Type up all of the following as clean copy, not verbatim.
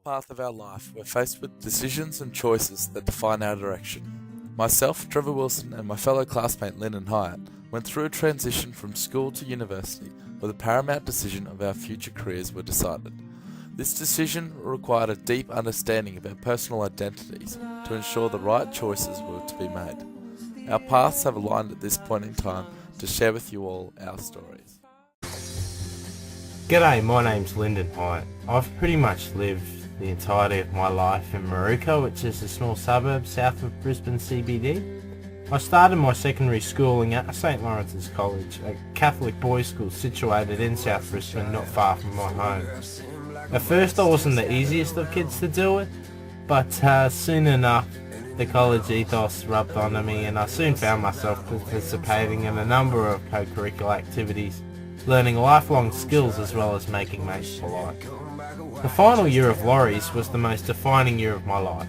path of our life, we're faced with decisions and choices that define our direction. Myself, Trevor Wilson, and my fellow classmate Lyndon Hyatt went through a transition from school to university where the paramount decision of our future careers were decided. This decision required a deep understanding of our personal identities to ensure the right choices were to be made. Our paths have aligned at this point in time to share with you all our stories. G'day, my name's Lyndon Hyatt. I've pretty much lived the entirety of my life in Maruka, which is a small suburb south of Brisbane CBD. I started my secondary schooling at St Lawrence's College, a Catholic boys' school situated in South Brisbane, not far from my home. At first I wasn't the easiest of kids to deal with, but soon enough the college ethos rubbed onto me and I soon found myself participating in a number of co-curricular activities, learning lifelong skills as well as making mates polite. The final year of Laurie's was the most defining year of my life,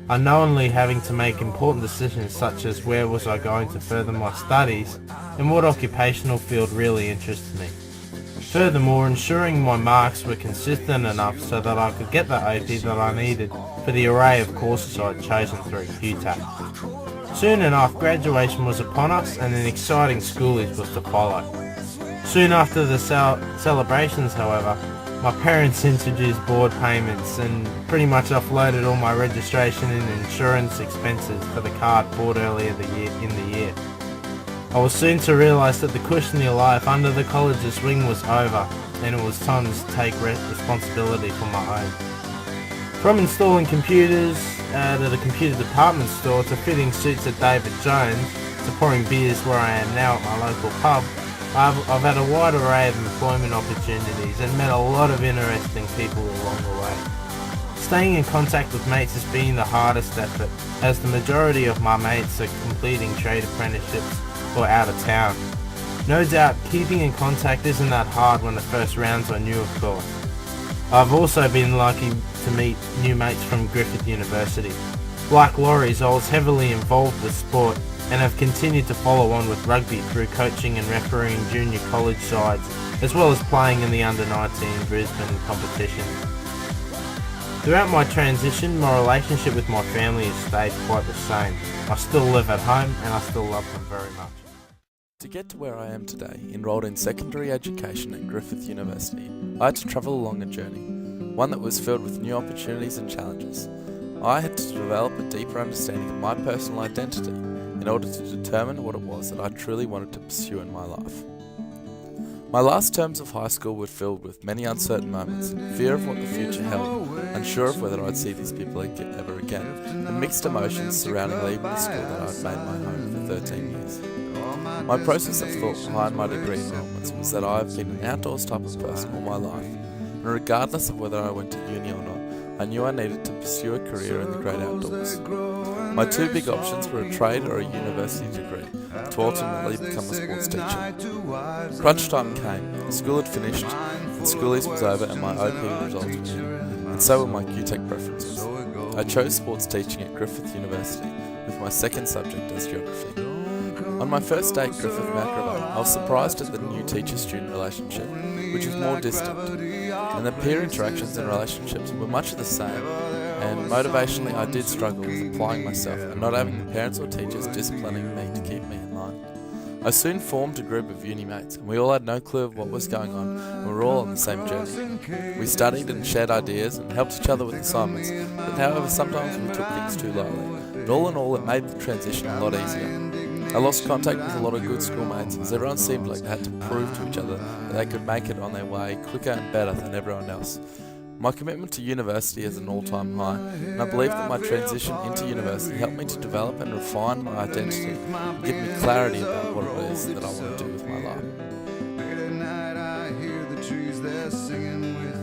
unknowingly having to make important decisions such as where was I going to further my studies and what occupational field really interested me. Furthermore, ensuring my marks were consistent enough so that I could get the OT that I needed for the array of courses I had chosen through QTAC. Soon enough, graduation was upon us and an exciting schoolies was to follow. Soon after the celebrations, however, my parents introduced board payments and pretty much offloaded all my registration and insurance expenses for the card bought earlier in the year. I was soon to realise that the cushiony life under the college's wing was over and it was time to take responsibility for my own. From installing computers at the computer department store to fitting suits at David Jones to pouring beers where I am now at my local pub, I've had a wide array of employment opportunities and met a lot of interesting people along the way. Staying in contact with mates has been the hardest effort, as the majority of my mates are completing trade apprenticeships or out of town. No doubt keeping in contact isn't that hard when the first rounds are new, of course. I've also been lucky to meet new mates from Griffith University. Like Laurie's, I was heavily involved with sport and have continued to follow on with rugby through coaching and refereeing junior college sides, as well as playing in the under-19 Brisbane competition. Throughout my transition, my relationship with my family has stayed quite the same. I still live at home and I still love them very much. To get to where I am today, enrolled in secondary education at Griffith University, I had to travel along a journey, one that was filled with new opportunities and challenges. I had to develop a deeper understanding of my personal identity in order to determine what it was that I truly wanted to pursue in my life. My last terms of high school were filled with many uncertain moments, fear of what the future held, unsure of whether I'd see these people ever again, and mixed emotions surrounding leaving the school that I'd made my home for 13 years. My process of thought behind my degree enrollments was that I've been an outdoors type of person all my life, and regardless of whether I went to uni or not, I knew I needed to pursue a career in the great outdoors. My two big options were a trade or a university degree, to ultimately become a sports teacher. Crunch time came, school had finished, and schoolies was over and my OP resulted in, and so were my QTAC preferences. I chose sports teaching at Griffith University, with my second subject as geography. On my first day at Griffith Mount Gravatt, I was surprised at the new teacher-student relationship, which was more distant, and the peer interactions and relationships were much the same, and motivationally I did struggle with applying myself and not having the parents or teachers disciplining me to keep me in line. I soon formed a group of uni mates, and we all had no clue of what was going on, and we were all on the same journey. We studied and shared ideas and helped each other with assignments, but however sometimes we took things too lightly. But all in all, it made the transition a lot easier. I lost contact with a lot of good schoolmates as everyone seemed like they had to prove to each other that they could make it on their way quicker and better than everyone else. My commitment to university is an all-time high, and I believe that my transition into university helped me to develop and refine my identity and give me clarity about what it is that I want to do with my life. Late at night I hear the trees, they're singing with